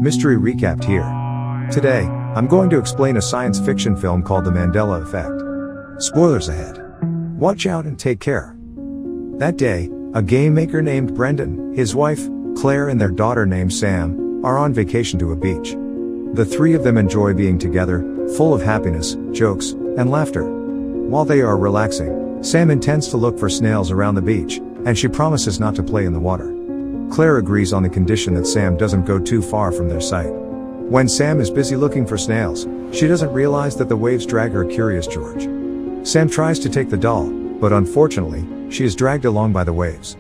Mystery recapped here. Today, I'm going to explain a science fiction film called The Mandela Effect. Spoilers ahead. Watch out and take care. That day, a game maker named Brendan, his wife, Claire and their daughter named Sam, are on vacation to a beach. The three of them enjoy being together, full of happiness, jokes, and laughter. While they are relaxing, Sam intends to look for snails around the beach, and she promises not to play in the water. Claire agrees on the condition that Sam doesn't go too far from their sight. When Sam is busy looking for snails, she doesn't realize that the waves drag her Curious George. Sam tries to take the doll, but unfortunately, she is dragged along by the waves.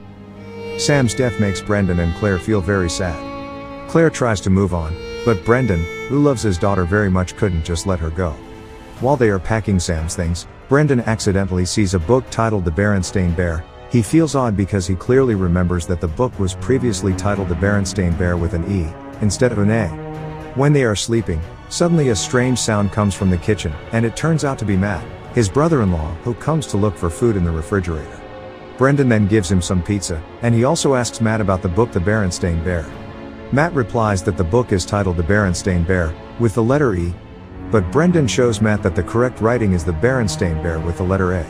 Sam's death makes Brendan and Claire feel very sad. Claire tries to move on, but Brendan, who loves his daughter very much, couldn't just let her go. While they are packing Sam's things, Brendan accidentally sees a book titled The Berenstain Bear. He feels odd because he clearly remembers that the book was previously titled The Berenstain Bear with an E, instead of an A. When they are sleeping, suddenly a strange sound comes from the kitchen, and it turns out to be Matt, his brother-in-law, who comes to look for food in the refrigerator. Brendan then gives him some pizza, and he also asks Matt about the book The Berenstain Bear. Matt replies that the book is titled The Berenstain Bear, with the letter E, but Brendan shows Matt that the correct writing is The Berenstain Bear with the letter A.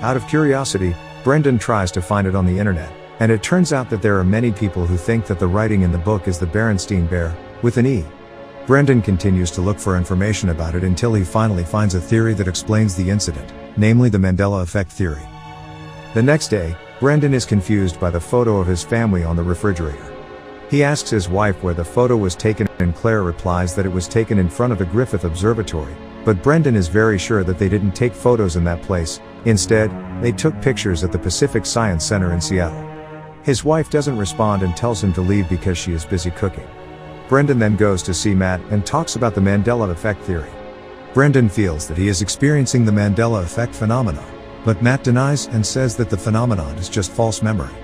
Out of curiosity, Brendan tries to find it on the internet, and it turns out that there are many people who think that the writing in the book is The Berenstain Bear, with an E. Brendan continues to look for information about it until he finally finds a theory that explains the incident, namely the Mandela Effect theory. The next day, Brendan is confused by the photo of his family on the refrigerator. He asks his wife where the photo was taken, and Claire replies that it was taken in front of the Griffith Observatory, but Brendan is very sure that they didn't take photos in that place. Instead, they took pictures at the Pacific Science Center in Seattle. His wife doesn't respond and tells him to leave because she is busy cooking. Brendan then goes to see Matt and talks about the Mandela Effect theory. Brendan feels that he is experiencing the Mandela Effect phenomenon, but Matt denies and says that the phenomenon is just false memory.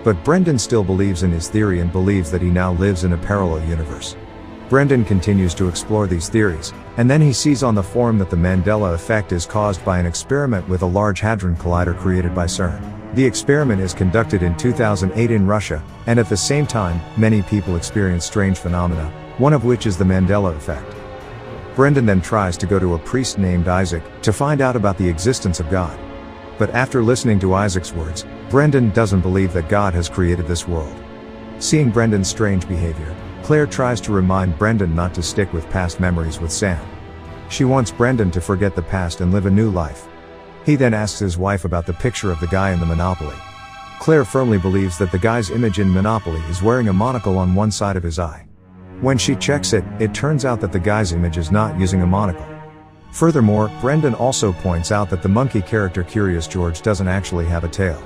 But Brendan still believes in his theory and believes that he now lives in a parallel universe. Brendan continues to explore these theories, and then he sees on the forum that the Mandela Effect is caused by an experiment with a Large Hadron Collider created by CERN. The experiment is conducted in 2008 in Russia, and at the same time, many people experience strange phenomena, one of which is the Mandela Effect. Brendan then tries to go to a priest named Isaac to find out about the existence of God. But after listening to Isaac's words, Brendan doesn't believe that God has created this world. Seeing Brendan's strange behavior, Claire tries to remind Brendan not to stick with past memories with Sam. She wants Brendan to forget the past and live a new life. He then asks his wife about the picture of the guy in the Monopoly. Claire firmly believes that the guy's image in Monopoly is wearing a monocle on one side of his eye. When she checks it, it turns out that the guy's image is not using a monocle. Furthermore, Brendan also points out that the monkey character Curious George doesn't actually have a tail.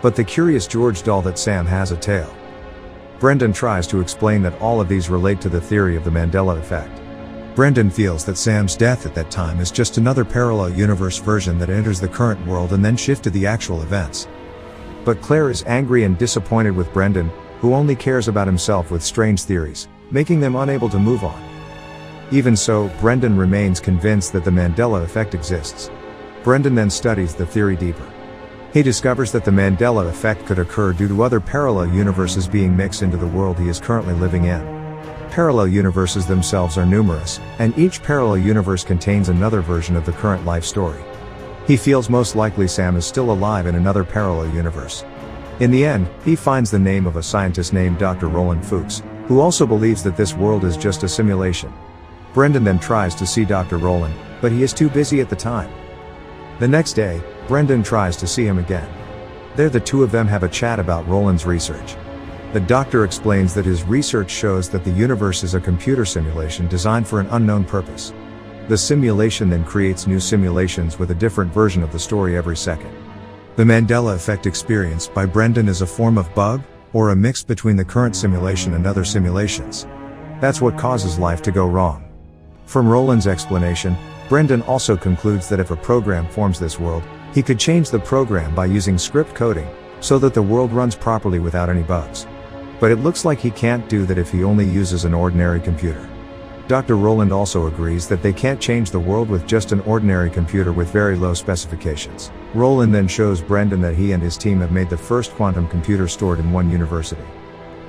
But the Curious George doll that Sam has a tail. Brendan tries to explain that all of these relate to the theory of the Mandela Effect. Brendan feels that Sam's death at that time is just another parallel universe version that enters the current world and then shifted the actual events. But Claire is angry and disappointed with Brendan, who only cares about himself with strange theories, making them unable to move on. Even so, Brendan remains convinced that the Mandela Effect exists. Brendan then studies the theory deeper. He discovers that the Mandela Effect could occur due to other parallel universes being mixed into the world he is currently living in. Parallel universes themselves are numerous, and each parallel universe contains another version of the current life story. He feels most likely Sam is still alive in another parallel universe. In the end, he finds the name of a scientist named Dr. Roland Fuchs, who also believes that this world is just a simulation. Brendan then tries to see Dr. Roland, but he is too busy at the time. The next day, Brendan tries to see him again. There the two of them have a chat about Roland's research. The doctor explains that his research shows that the universe is a computer simulation designed for an unknown purpose. The simulation then creates new simulations with a different version of the story every second. The Mandela Effect experienced by Brendan is a form of bug, or a mix between the current simulation and other simulations. That's what causes life to go wrong. From Roland's explanation, Brendan also concludes that if a program forms this world, he could change the program by using script coding, so that the world runs properly without any bugs. But it looks like he can't do that if he only uses an ordinary computer. Dr. Roland also agrees that they can't change the world with just an ordinary computer with very low specifications. Roland then shows Brendan that he and his team have made the first quantum computer stored in one university.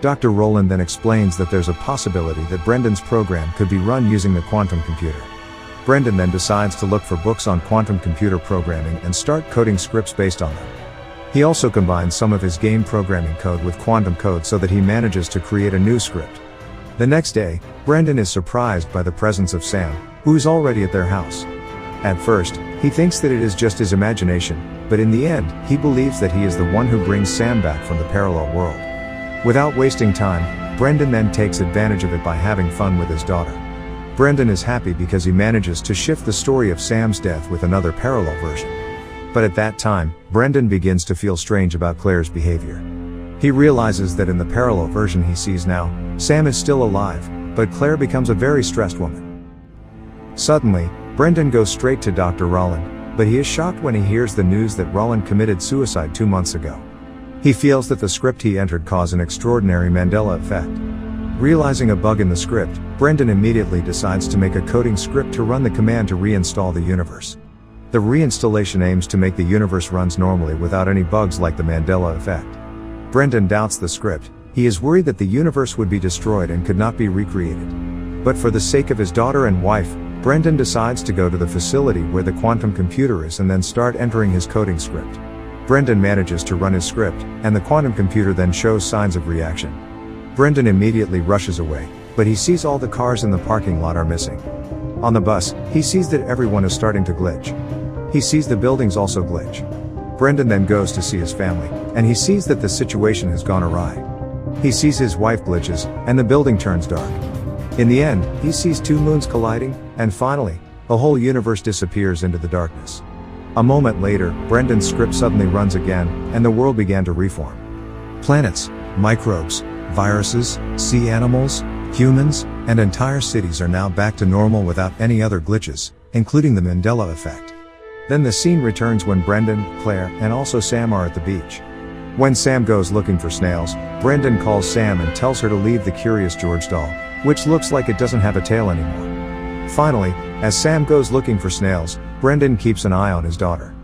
Dr. Rowland then explains that there's a possibility that Brendan's program could be run using the quantum computer. Brendan then decides to look for books on quantum computer programming and start coding scripts based on them. He also combines some of his game programming code with quantum code so that he manages to create a new script. The next day, Brendan is surprised by the presence of Sam, who is already at their house. At first, he thinks that it is just his imagination, but in the end, he believes that he is the one who brings Sam back from the parallel world. Without wasting time, Brendan then takes advantage of it by having fun with his daughter. Brendan is happy because he manages to shift the story of Sam's death with another parallel version. But at that time, Brendan begins to feel strange about Claire's behavior. He realizes that in the parallel version he sees now, Sam is still alive, but Claire becomes a very stressed woman. Suddenly, Brendan goes straight to Dr. Rowland, but he is shocked when he hears the news that Rowland committed suicide 2 months ago. He feels that the script he entered caused an extraordinary Mandela effect. Realizing a bug in the script, Brendan immediately decides to make a coding script to run the command to reinstall the universe. The reinstallation aims to make the universe runs normally without any bugs like the Mandela effect. Brendan doubts the script. He is worried that the universe would be destroyed and could not be recreated. But for the sake of his daughter and wife, Brendan decides to go to the facility where the quantum computer is and then start entering his coding script. Brendan manages to run his script, and the quantum computer then shows signs of reaction. Brendan immediately rushes away, but he sees all the cars in the parking lot are missing. On the bus, he sees that everyone is starting to glitch. He sees the buildings also glitch. Brendan then goes to see his family, and he sees that the situation has gone awry. He sees his wife glitches, and the building turns dark. In the end, he sees 2 moons colliding, and finally, the whole universe disappears into the darkness. A moment later, Brendan's script suddenly runs again, and the world began to reform. Planets, microbes, viruses, sea animals, humans, and entire cities are now back to normal without any other glitches, including the Mandela effect. Then the scene returns when Brendan, Claire, and also Sam are at the beach. When Sam goes looking for snails, Brendan calls Sam and tells her to leave the Curious George doll, which looks like it doesn't have a tail anymore. Finally, as Sam goes looking for snails, Brendan keeps an eye on his daughter.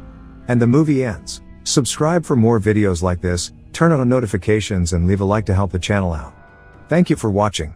And the movie ends. Subscribe for more videos like this, turn on notifications and leave a like to help the channel out. Thank you for watching.